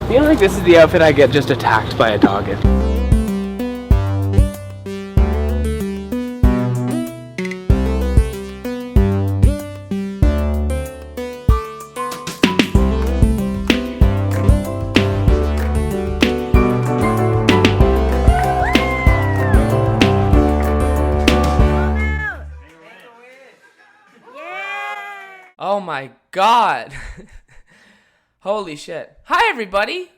feel like this is the outfit I get just attacked by a dog in. Oh my god. Holy shit. Hi everybody.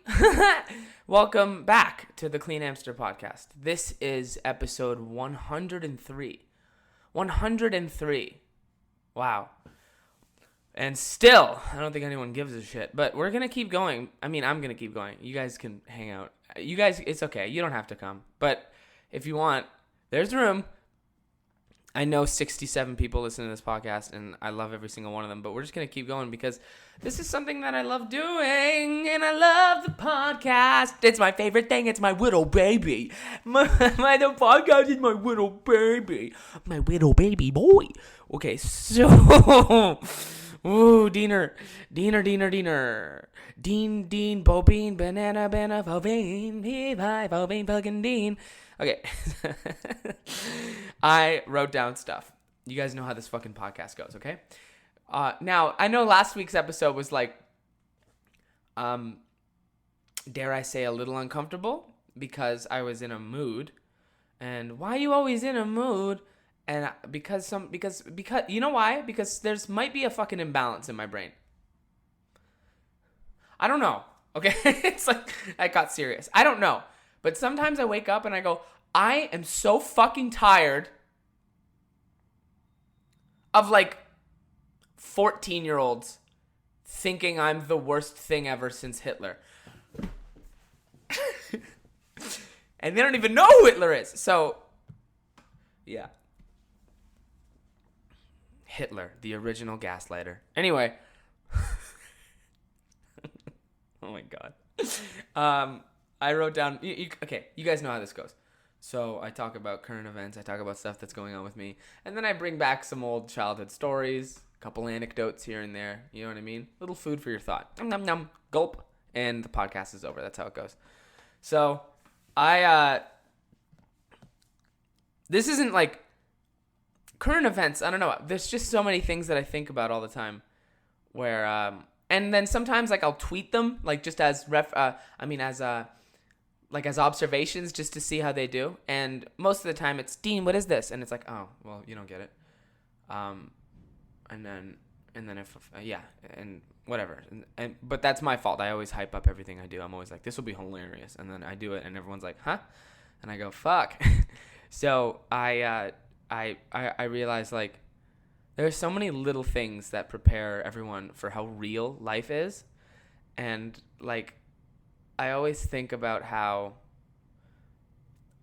Welcome back to the Clean Hamster Podcast. This is episode 103. 103. Wow. And still, I don't think anyone gives a shit, but we're going to keep going. I mean, I'm going to keep going. You guys can hang out. You guys, it's okay. You don't have to come. But if you want, there's room. I know 67 people listen to this podcast, and I love every single one of them, but we're just going to keep going because this is something that I love doing, and I love the podcast. It's my favorite thing. It's my little baby. The podcast is my little baby. My little baby boy. Okay, so... Ooh, Diener. Dean, Bobine, Banana, Bobine, Bobine, fucking Dean. Okay. I wrote down stuff. You guys know how this fucking podcast goes, okay? Now, I know last week's episode was like, dare I say, a little uncomfortable because I was in a mood. And why are you always in a mood? And because you know why? Because there's might be a fucking imbalance in my brain. I don't know. Okay? It's like I got serious. I don't know. But sometimes I wake up and I go, I am so fucking tired of like 14-year-olds thinking I'm the worst thing ever since Hitler. And they don't even know who Hitler is. So, yeah. Hitler, the original gaslighter. Anyway. Oh my god. I wrote down... Okay, you guys know how this goes. So I talk about current events. I talk about stuff that's going on with me. And then I bring back some old childhood stories. A couple anecdotes here and there. You know what I mean? Little food for your thought. Nom, nom, nom. Gulp. And the podcast is over. That's how it goes. So this isn't like... Current events, I don't know. There's just so many things that I think about all the time. Where... And then sometimes like I'll tweet them. Like just as... as observations just to see how they do. And most of the time it's, Dean, what is this? And it's like, oh, well, you don't get it. And then if, and whatever. But that's my fault. I always hype up everything I do. I'm always like, this will be hilarious. And then I do it and everyone's like, huh? And I go, fuck. So I realize like, there's so many little things that prepare everyone for how real life is. And like, I always think about how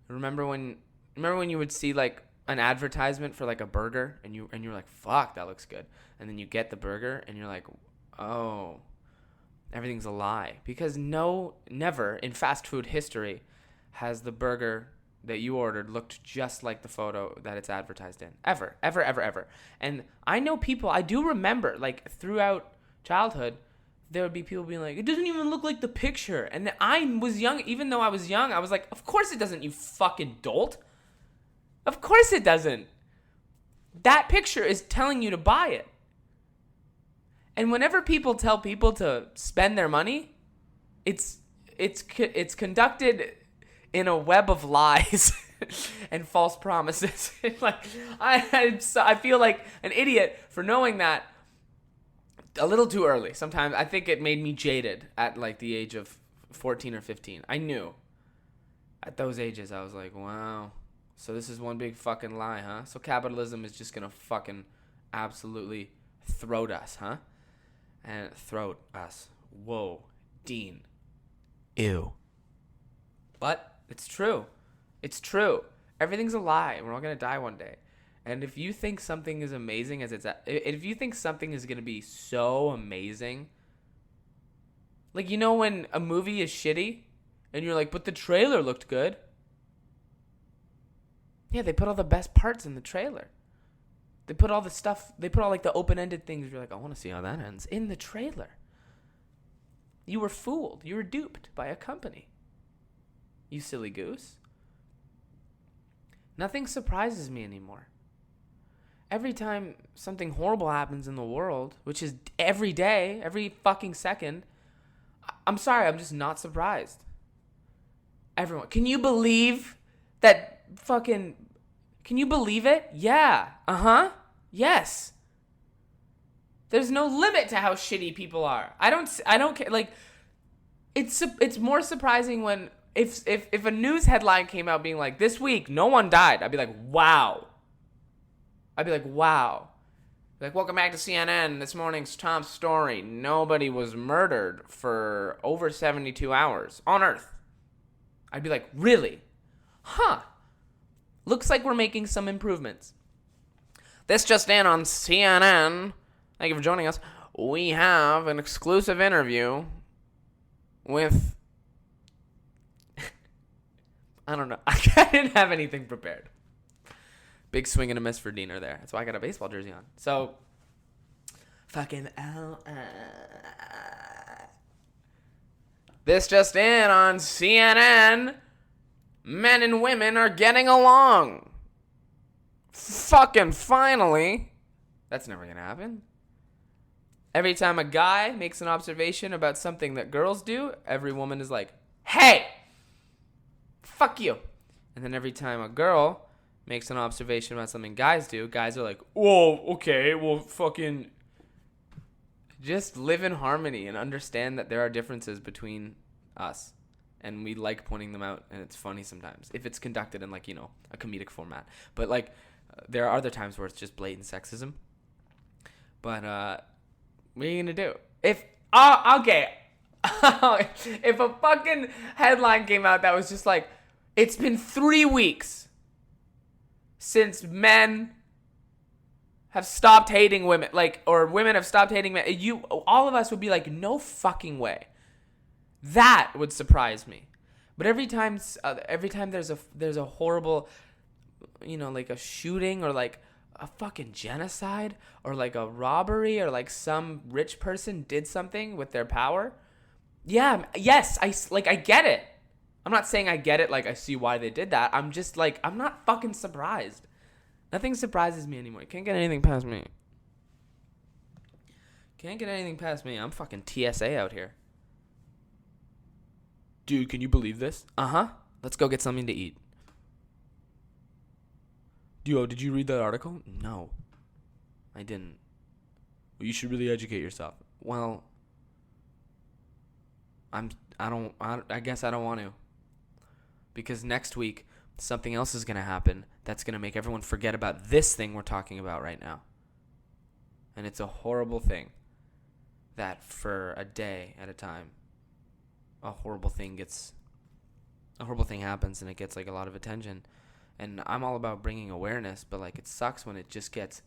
remember when you would see like an advertisement for like a burger and you're like, fuck, that looks good. And then you get the burger and you're like, oh, everything's a lie. Because never in fast food history has the burger that you ordered looked just like the photo that it's advertised in. Ever. And I know people, I do remember like throughout childhood, there would be people being like, it doesn't even look like the picture. And then I was young. Even though I was young, I was like, of course it doesn't, you fucking dolt. Of course it doesn't. That picture is telling you to buy it. And whenever people tell people to spend their money, it's conducted in a web of lies and false promises. Like I feel like an idiot for knowing that. A little too early. Sometimes I think it made me jaded at like the age of 14 or 15. I knew at those ages I was like, wow, so this is one big fucking lie, huh? So capitalism is just gonna fucking absolutely throat us, huh? And throat us. Whoa, Dean. Ew. But it's true. Everything's a lie. We're all gonna die one day. And if you think something is amazing if you think something is going to be so amazing, like, you know, when a movie is shitty and you're like, but the trailer looked good. Yeah, they put all the best parts in the trailer. They put all the stuff, they put all like the open-ended things. You're like, I want to see how that ends in the trailer. You were fooled. You were duped by a company. You silly goose. Nothing surprises me anymore. Every time something horrible happens in the world, which is every day, every fucking second, I'm sorry, I'm just not surprised. Everyone, can you believe that fucking, can you believe it? Yeah. Yes. There's no limit to how shitty people are. I don't care. Like, it's more surprising when, if a news headline came out being like, this week, no one died, I'd be like, wow. Like, welcome back to CNN. This morning's top story. Nobody was murdered for over 72 hours on Earth. I'd be like, really? Huh. Looks like we're making some improvements. This just in on CNN. Thank you for joining us. We have an exclusive interview with... I don't know. I didn't have anything prepared. Big swing and a miss for Diener there. That's why I got a baseball jersey on. So, fucking this just in on CNN. Men and women are getting along. Fucking finally. That's never gonna happen. Every time a guy makes an observation about something that girls do, every woman is like, hey, fuck you. And then every time a girl makes an observation about something guys do, guys are like, whoa, okay, well, fucking just live in harmony and understand that there are differences between us. And we like pointing them out, and it's funny sometimes if it's conducted in, like, you know, a comedic format. But, like, there are other times where it's just blatant sexism. But, what are you going to do? If a fucking headline came out that was just like, it's been 3 weeks since men have stopped hating women, like, or women have stopped hating men, all of us would be like, no fucking way. That would surprise me. But every time there's a horrible, you know, like a shooting or like a fucking genocide or like a robbery or like some rich person did something with their power. Yeah, yes, I get it. I'm not saying I get it, like I see why they did that. I'm just like, I'm not fucking surprised. Nothing surprises me anymore. You can't get anything past me. I'm fucking TSA out here. Dude, can you believe this? Let's go get something to eat. Dude, did you read that article? No, I didn't. Well, you should really educate yourself. Well, I guess I don't want to. Because next week, something else is going to happen that's going to make everyone forget about this thing we're talking about right now. And it's a horrible thing that for a day at a time, a horrible thing happens and it gets like a lot of attention. And I'm all about bringing awareness, but like it sucks when it just gets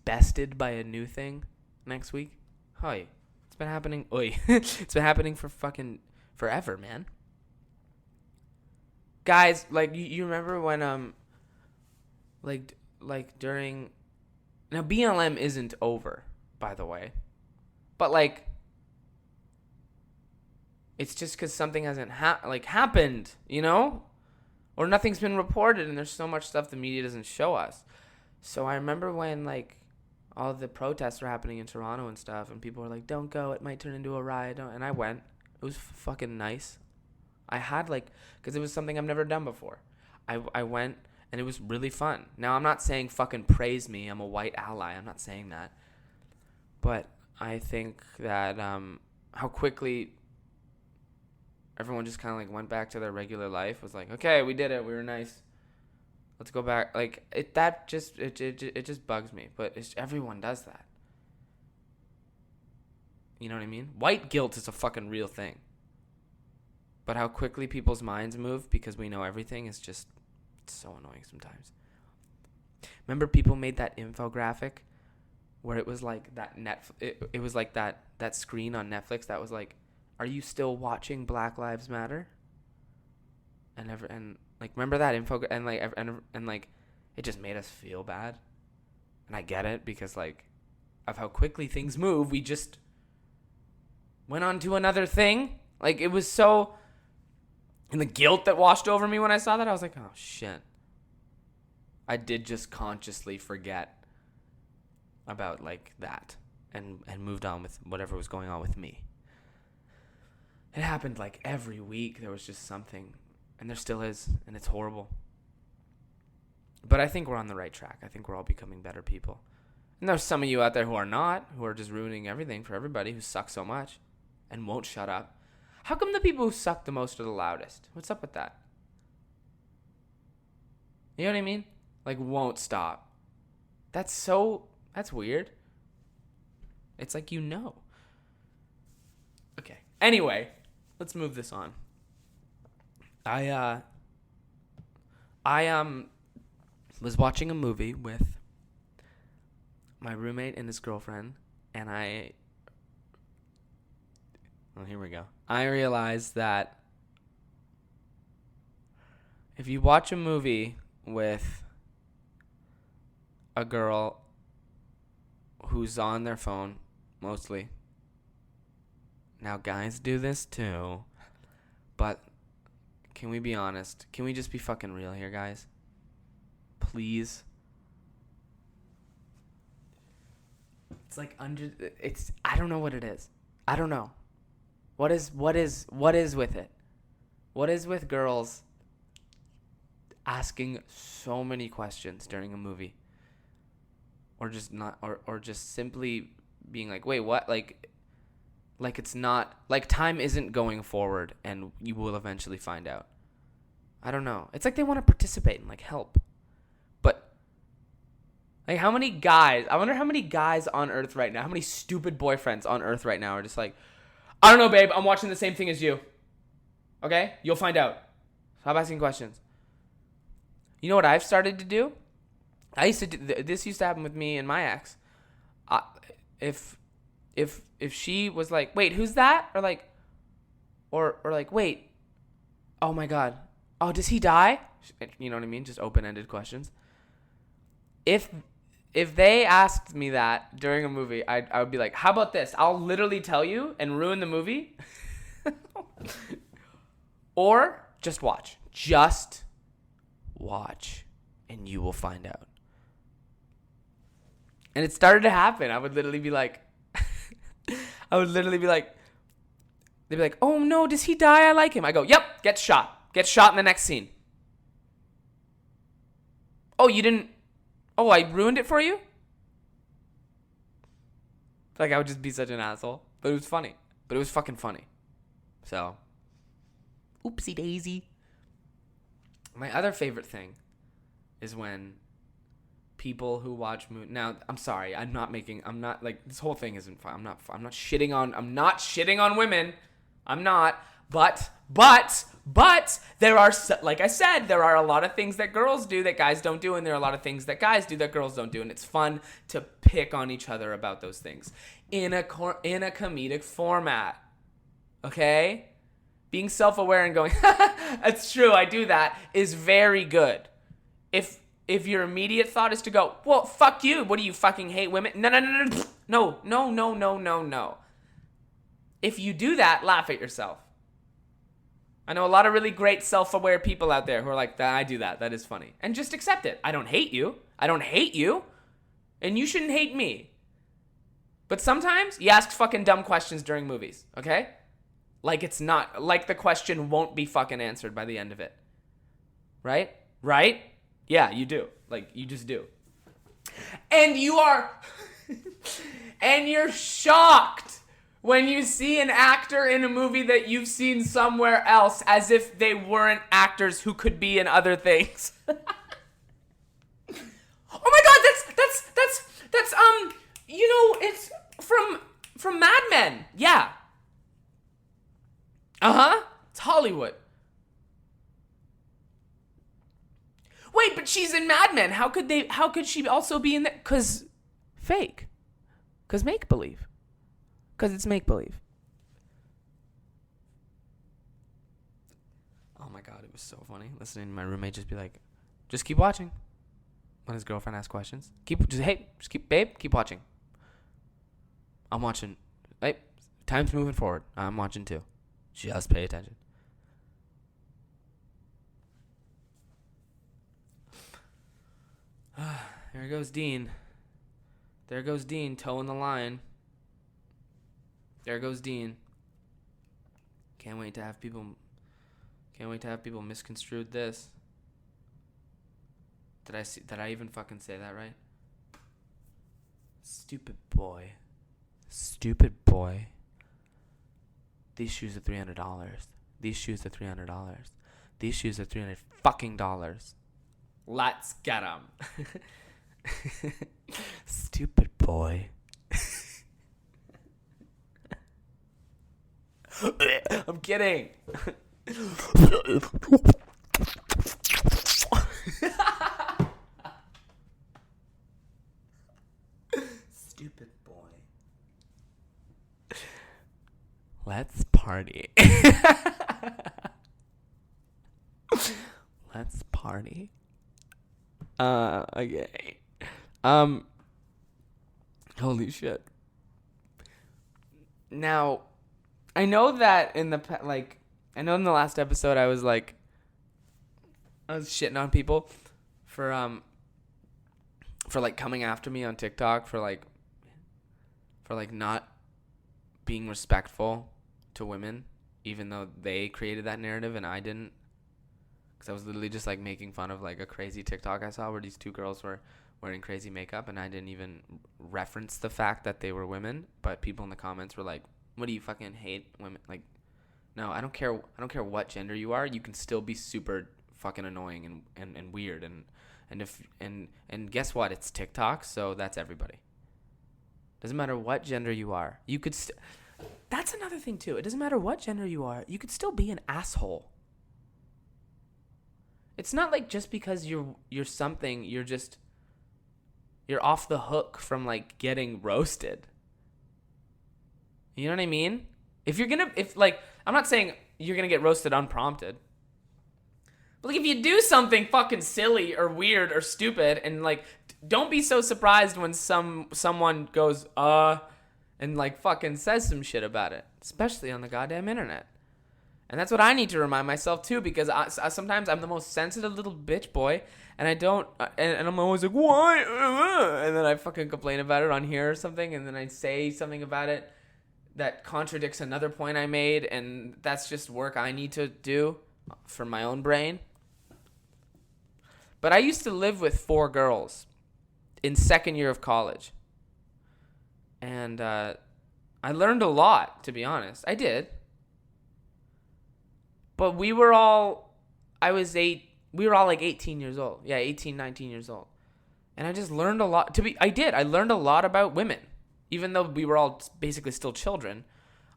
bested by a new thing next week. Hi. It's been happening. It's been happening for fucking forever, man. Guys, like you remember when like during, now BLM isn't over, by the way, but like it's just because something hasn't happened, you know, or nothing's been reported, and there's so much stuff the media doesn't show us. So I remember when like all the protests were happening in Toronto and stuff, and people were like, "Don't go, it might turn into a riot." And I went. It was fucking nice. I had because it was something I've never done before. I went, and it was really fun. Now, I'm not saying fucking praise me. I'm a white ally. I'm not saying that. But I think that how quickly everyone just kind of like went back to their regular life was like, okay, we did it. We were nice. Let's go back. Like it just bugs me. But everyone does that. You know what I mean? White guilt is a fucking real thing. But how quickly people's minds move because we know everything is just so annoying sometimes. Remember people made that infographic where it was like that it was like that screen on Netflix that was like, are you still watching Black Lives Matter? And like remember that info and like it just made us feel bad. And I get it because like of how quickly things move, we just went on to another thing. Like, it was so... And the guilt that washed over me when I saw that, I was like, oh, shit. I did just consciously forget about, like, that and moved on with whatever was going on with me. It happened, like, every week. There was just something. And there still is. And it's horrible. But I think we're on the right track. I think we're all becoming better people. And there's some of you out there who are not, who are just ruining everything for everybody, who suck so much and won't shut up. How come the people who suck the most are the loudest? What's up with that? You know what I mean? Like, won't stop. That's weird. It's like, you know. Okay. Anyway, let's move this on. I was watching a movie with my roommate and his girlfriend, and here we go. I realized that if you watch a movie with a girl who's on their phone, mostly. Now, guys do this too, but can we be honest? Can we just be fucking real here, guys? Please. It's like I don't know what it is. I don't know. What is with it? What is with girls asking so many questions during a movie? Or just not, or just simply being like, wait, what? Like it's not, like, time isn't going forward and you will eventually find out. I don't know. It's like they want to participate and, like, help. But, like, how many guys, I wonder how many guys on Earth right now, how many stupid boyfriends on Earth right now are just like, I don't know, babe, I'm watching the same thing as you. Okay? You'll find out. Stop asking questions. You know what I've started to do? This used to happen with me and my ex. If she was like, wait, who's that? Or like, wait, oh my God. Oh, does he die? You know what I mean? Just open-ended questions. If they asked me that during a movie, I would be like, how about this? I'll literally tell you and ruin the movie. Or just watch. Just watch and you will find out. And it started to happen. I would literally be like, they'd be like, oh no, does he die? I like him. I go, yep, get shot. Get shot in the next scene. Oh, you didn't, oh, I ruined it for you? Like, I would just be such an asshole. But it was funny. But it was fucking funny. So, oopsie daisy. My other favorite thing is when people who watch movies. Now, I'm sorry. This whole thing isn't fun. I'm not shitting on women. I'm not. But there are, like I said, there are a lot of things that girls do that guys don't do, and there are a lot of things that guys do that girls don't do, and it's fun to pick on each other about those things in a comedic format. Okay? Being self-aware and going, that's true, I do that, is very good. If your immediate thought is to go, well, fuck you, what do you fucking hate women? No. If you do that, laugh at yourself. I know a lot of really great self-aware people out there who are like, I do that. That is funny. And just accept it. I don't hate you. And you shouldn't hate me. But sometimes you ask fucking dumb questions during movies, okay? Like the question won't be fucking answered by the end of it. Right? Yeah, you do. Like, you just do. And you're shocked when you see an actor in a movie that you've seen somewhere else as if they weren't actors who could be in other things. Oh my God, that's it's from Mad Men. Yeah. It's Hollywood. Wait, but she's in Mad Men. How could she also be in that? 'Cause fake. 'Cause make-believe. 'Cause it's make-believe. Oh my God, it was so funny listening to my roommate just be like, just keep watching. When his girlfriend asks questions. Keep watching. I'm watching. Hey, Time's moving forward. I'm watching too. Just pay attention. There goes Dean. There goes Dean, toeing the line. There goes Dean. Can't wait to have people misconstrued this. Did I even fucking say that right? Stupid boy. Stupid boy. These shoes are $300. These shoes are $300. These shoes are $300 fucking dollars. Let's get them. Stupid boy. I'm kidding. Stupid boy. Let's party. Let's party. Okay. Holy shit. Now, I know that in the last episode I was shitting on people for coming after me on TikTok for not being respectful to women, even though they created that narrative and I didn't. Because I was literally just making fun of a crazy TikTok I saw where these two girls were wearing crazy makeup, and I didn't even reference the fact that they were women. But people in the comments were like, "What do you fucking hate women?" No, I don't care. I don't care what gender you are. You can still be super fucking annoying and weird and guess what? It's TikTok, so that's everybody. Doesn't matter what gender you are. You could. That's another thing too. It doesn't matter what gender you are. You could still be an asshole. It's not just because you're something, you're off the hook from getting roasted. You know what I mean? I'm not saying you're gonna get roasted unprompted. But if you do something fucking silly or weird or stupid, and don't be so surprised when someone goes and fucking says some shit about it, especially on the goddamn internet. And that's what I need to remind myself too, because I sometimes I'm the most sensitive little bitch boy, and I don't, and I'm always like, why? And then I fucking complain about it on here or something, and then I say something about it that contradicts another point I made, and that's just work I need to do for my own brain. But I used to live with 4 girls in second year of college, and I learned a lot, to be honest. I did. But we were all 18 years old. Yeah, 18, 19 years old. And I just learned a lot. I learned a lot about women. Even though we were all basically still children.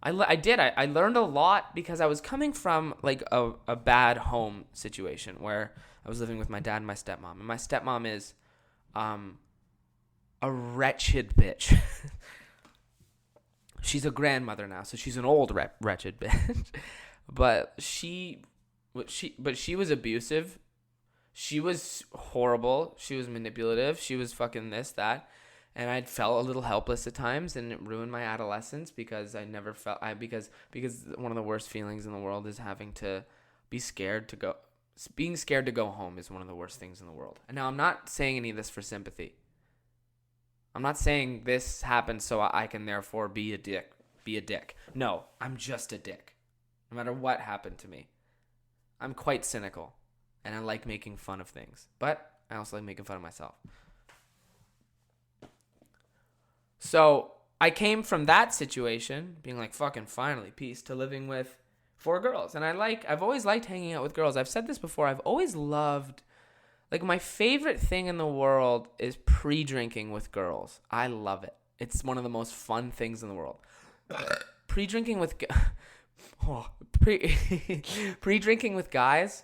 I learned a lot because I was coming from a bad home situation where I was living with my dad and my stepmom. And my stepmom is a wretched bitch. She's a grandmother now, so she's an old wretched bitch. But she was abusive. She was horrible. She was manipulative. She was fucking this, that. And I felt a little helpless at times, and it ruined my adolescence because I never felt because one of the worst feelings in the world is having to be scared to go. Being scared to go home is one of the worst things in the world. And now I'm not saying any of this for sympathy. I'm not saying this happened so I can therefore be a dick. No, I'm just a dick. No matter what happened to me. I'm quite cynical. And I like making fun of things. But I also like making fun of myself. So I came from that situation, being fucking finally peace, to living with 4 girls. And I've always liked hanging out with girls. I've said this before. I've always loved, my favorite thing in the world is pre-drinking with girls. I love it. It's one of the most fun things in the world. Pre-drinking with pre-drinking with guys.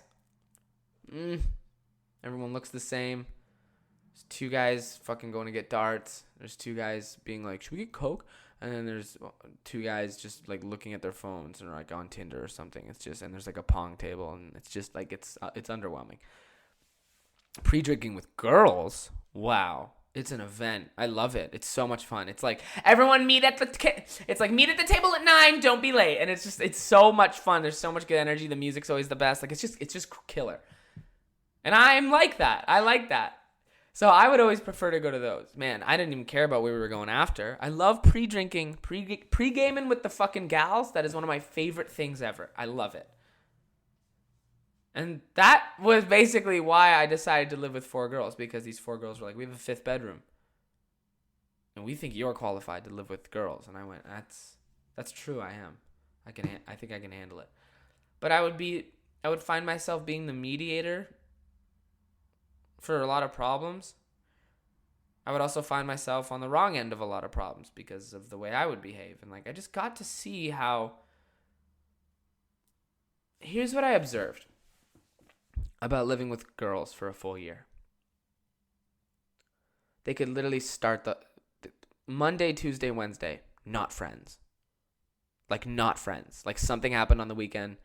Everyone looks the same. There's 2 guys fucking going to get darts. There's 2 guys being should we get Coke? And then there's 2 guys just looking at their phones or on Tinder or something. It's just, and there's a pong table, and it's just it's underwhelming. Pre-drinking with girls, wow, It's an event. I love it. It's so much fun. It's like everyone meet at the meet at the table at 9. Don't be late. And it's so much fun. There's so much good energy. The music's always the best. Like it's just killer. And I'm like that. I like that. So I would always prefer to go to those. Man, I didn't even care about where we were going after. I love pre-drinking, pre-gaming with the fucking gals. That is one of my favorite things ever. I love it. And that was basically why I decided to live with 4 girls, because these 4 girls were like, we have a 5th bedroom. And we think you're qualified to live with girls. And I went, that's true, I am. I think I can handle it. But I would find myself being the mediator for a lot of problems. I would also find myself on the wrong end of a lot of problems because of the way I would behave. And like I just got to see how. Here's what I observed about living with girls for a full year. They could literally start the Monday, Tuesday, Wednesday, not friends. Like not friends. Like something happened on the weekend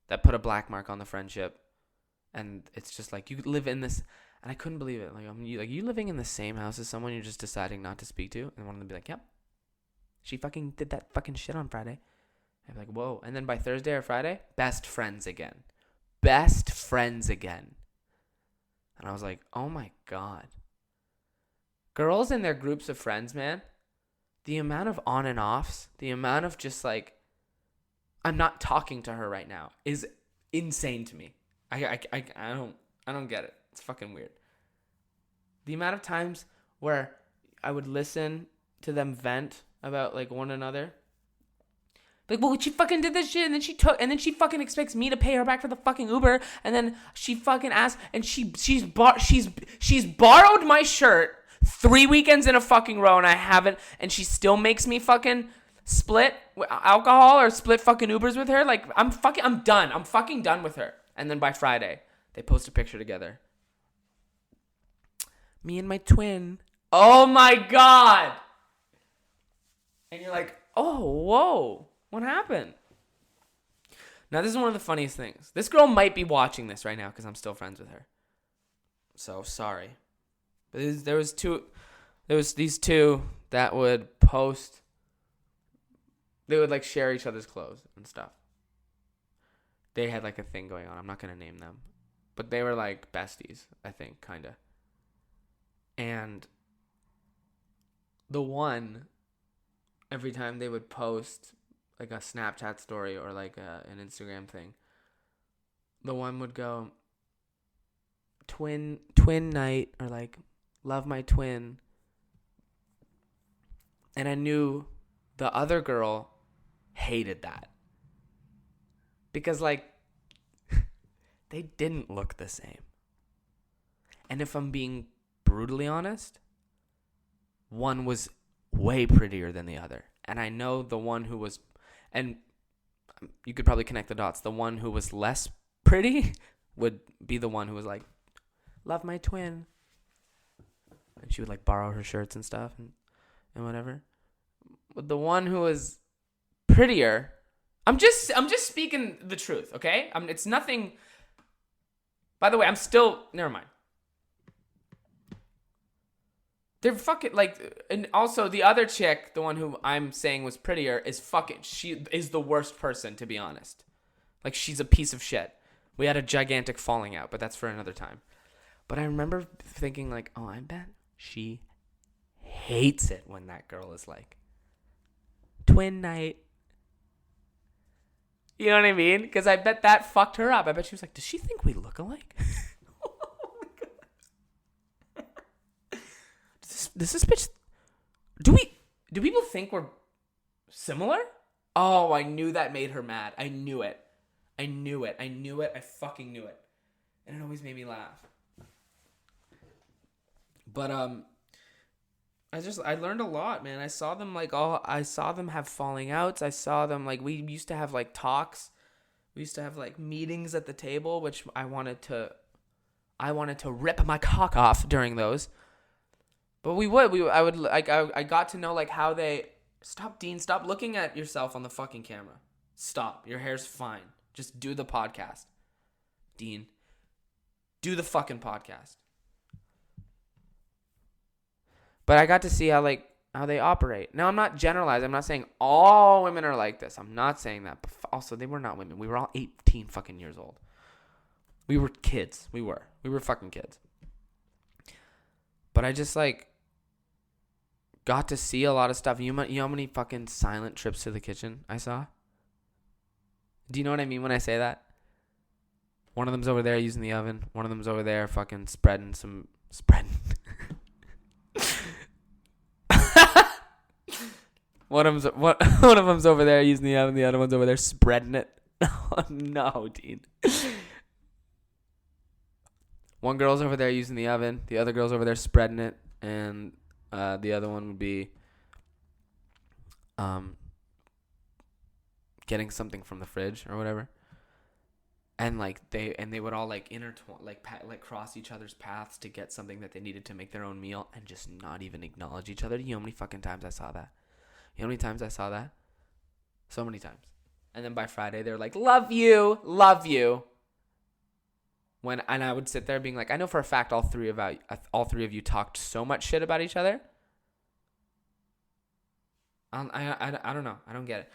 that put a black mark on the friendship. And it's just like you live in this, and I couldn't believe it. Like you living in the same house as someone you're just deciding not to speak to, and one of them be like, "Yep, she fucking did that fucking shit on Friday." I'd be like, "Whoa!" And then by Thursday or Friday, best friends again. And I was like, "Oh my god." Girls and their groups of friends, man. The amount of on and offs, the amount of just like, I'm not talking to her right now, is insane to me. I don't get it. It's fucking weird. The amount of times where I would listen to them vent about like one another. Like, well, she fucking did this shit, and then she fucking expects me to pay her back for the fucking Uber, and then she fucking asked, and she's borrowed my shirt 3 weekends in a fucking row, and I haven't, and she still makes me fucking split alcohol or split fucking Ubers with her. Like, I'm done. I'm fucking done with her. And then by Friday, they post a picture together. Me and my twin. Oh my god! And you're like, oh, whoa. What happened? Now, this is one of the funniest things. This girl might be watching this right now because I'm still friends with her. So, sorry. But there was these two that would post. They would, like, share each other's clothes and stuff. They had, like, a thing going on. I'm not going to name them. But they were, like, besties, I think, kind of. And the one, every time they would post like a Snapchat story or like an Instagram thing, the one would go, twin night, or like, love my twin. And I knew the other girl hated that. Because like, they didn't look the same. And if I'm being brutally honest, one was way prettier than the other. And I know the one who was, and you could probably connect the dots, the one who was less pretty would be the one who was like, love my twin. And she would like borrow her shirts and stuff and whatever. But the one who was prettier, I'm just speaking the truth, okay? It's nothing. By the way, never mind. They're fucking, like, and also the other chick, the one who I'm saying was prettier, she is the worst person, to be honest. Like, she's a piece of shit. We had a gigantic falling out, but that's for another time. But I remember thinking, like, oh, I bet she hates it when that girl is like, twin night. You know what I mean? Because I bet that fucked her up. I bet she was like, does she think we look alike? Does this bitch, do people think we're similar? Oh, I knew that made her mad. I knew it. I fucking knew it. And it always made me laugh. But I learned a lot, man. I saw them have falling outs. I saw them, like, we used to have like talks. We used to have like meetings at the table, which I wanted to rip my cock off during those. But I got to know like how they, stop, Dean, stop looking at yourself on the fucking camera. Stop. Your hair's fine. Just do the podcast. Dean, do the fucking podcast. But I got to see how they operate. Now, I'm not generalizing. I'm not saying all women are like this. I'm not saying that. But also, they were not women. We were all 18 fucking years old. We were kids. We were fucking kids. But I just, got to see a lot of stuff. You know how many fucking silent trips to the kitchen I saw? Do you know what I mean when I say that? One of them's over there using the oven. One of them's over there fucking spreading. One of them's over there using the oven. The other one's over there spreading it. Oh, no, Dean. One girl's over there using the oven. The other girl's over there spreading it. And the other one would be getting something from the fridge or whatever. And they would all intertwine, cross each other's paths to get something that they needed to make their own meal and just not even acknowledge each other. You know how many fucking times I saw that? You know how many times I saw that? So many times. And then by Friday, they're like, love you. And I would sit there being like, I know for a fact all three of you talked so much shit about each other. I don't know. I don't get it.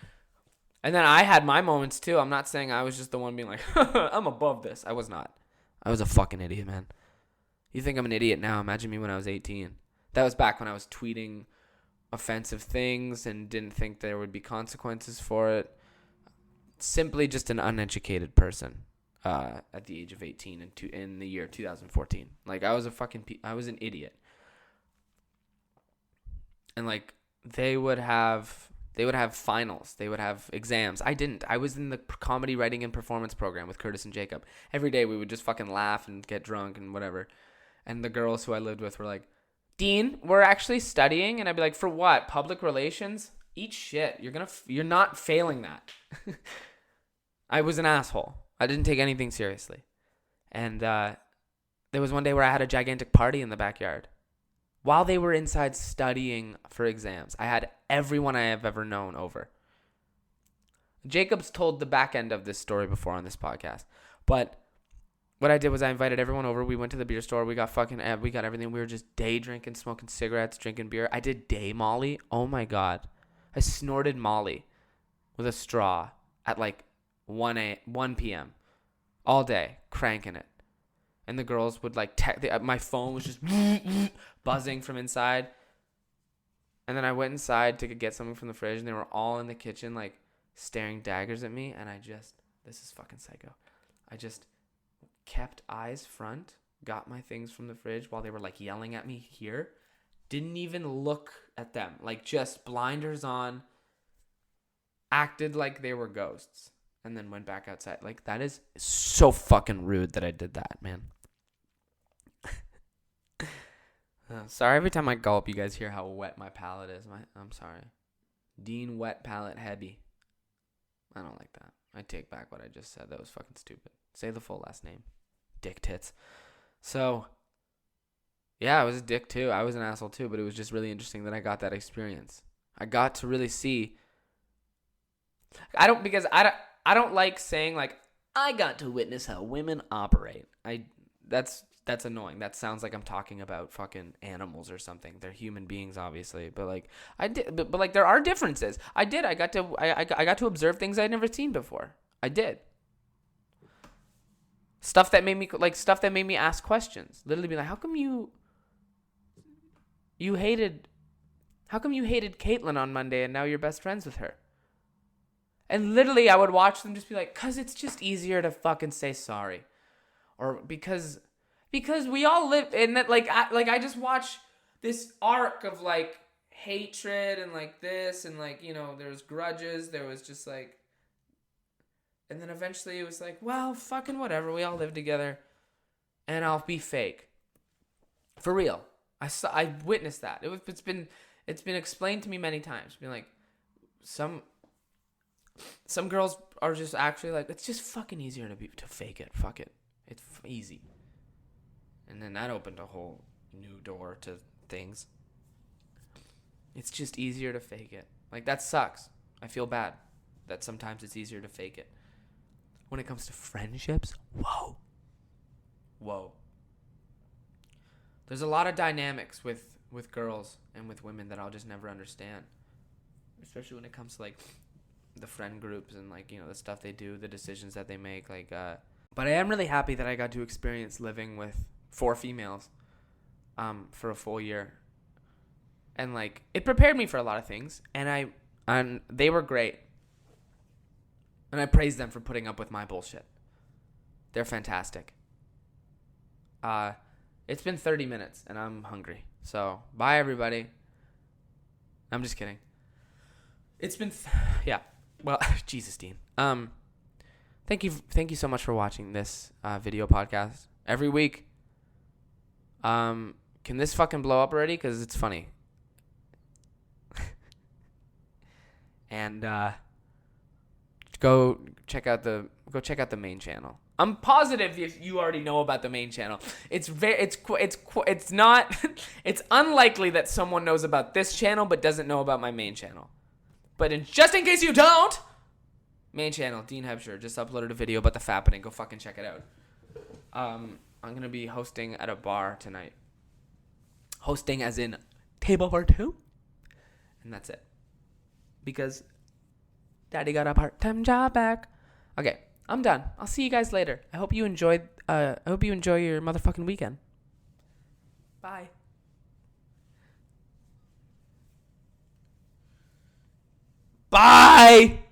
And then I had my moments too. I'm not saying I was just the one being like, I'm above this. I was not. I was a fucking idiot, man. You think I'm an idiot now? Imagine me when I was 18. That was back when I was tweeting offensive things and didn't think there would be consequences for it. Simply just an uneducated person at the age of 18 in the year 2014. I was an idiot. And they would have finals. They would have exams. I didn't. I was in the comedy writing and performance program with Curtis and Jacob. Every day we would just fucking laugh and get drunk and whatever. And the girls who I lived with were like, Dean, we're actually studying. And I'd be like, for what? Public relations? Eat shit. You're not failing that. I was an asshole. I didn't take anything seriously. And there was one day where I had a gigantic party in the backyard. While they were inside studying for exams, I had everyone I have ever known over. Jacob's told the back end of this story before on this podcast. But what I did was I invited everyone over. We went to the beer store. We got everything. We were just day drinking, smoking cigarettes, drinking beer. I did day Molly. Oh my God. I snorted Molly with a straw at 1 p.m. all day, cranking it. And the girls would my phone was just buzzing from inside. And then I went inside to get something from the fridge, and they were all in the kitchen, staring daggers at me. And this is fucking psycho. I just kept eyes front, got my things from the fridge while they were yelling at me here. Didn't even look at them. Just blinders on, acted like they were ghosts. And then went back outside. That is so fucking rude that I did that, man. Sorry, every time I gulp, you guys hear how wet my palate is. I'm sorry. Dean Wet Palate Heavy. I don't like that. I take back what I just said. That was fucking stupid. Say the full last name. Dick tits. So, yeah, I was a dick too. I was an asshole too, but it was just really interesting that I got that experience. I got to really see. I don't like saying I got to witness how women operate. That's annoying. That sounds like I'm talking about fucking animals or something. They're human beings, obviously, but I did. But there are differences. I got to observe things I'd never seen before. I did. Stuff that made me ask questions. Literally be like, how come you hated Caitlin on Monday and now you're best friends with her? And literally, I would watch them just be like, cause it's just easier to fucking say sorry, or because we all live in that. I just watch this arc of hatred and this and there's grudges. There was just and then eventually it was well, fucking whatever. We all live together, and I'll be fake, for real. I witnessed that. It's been explained to me many times. Being some girls are just actually it's just fucking easier to fake it. Fuck it. It's easy. And then that opened a whole new door to things. It's just easier to fake it. That sucks. I feel bad that sometimes it's easier to fake it. When it comes to friendships, whoa. There's a lot of dynamics with with girls and with women that I'll just never understand. Especially when it comes to, like, the friend groups and, like, you know, the stuff they do, the decisions that they make. Like, but I am really happy that I got to experience living with 4 females for a full year. And, like, it prepared me for a lot of things. And they were great. And I praise them for putting up with my bullshit. They're fantastic. It's been 30 minutes and I'm hungry. So, bye everybody. I'm just kidding. It's been yeah. Well, Jesus, Dean. Thank you so much for watching this video podcast every week. Can this fucking blow up already? Cuz it's funny. And go check out the main channel. I'm positive if you already know about the main channel. It's not it's unlikely that someone knows about this channel but doesn't know about my main channel. But just in case you don't, main channel, Dean Hebsher, just uploaded a video about the fappening. Go fucking check it out. I'm going to be hosting at a bar tonight. Hosting as in table for 2. And that's it. Because Daddy got a part-time job back. Okay, I'm done. I'll see you guys later. I hope you enjoy your motherfucking weekend. Bye. Bye.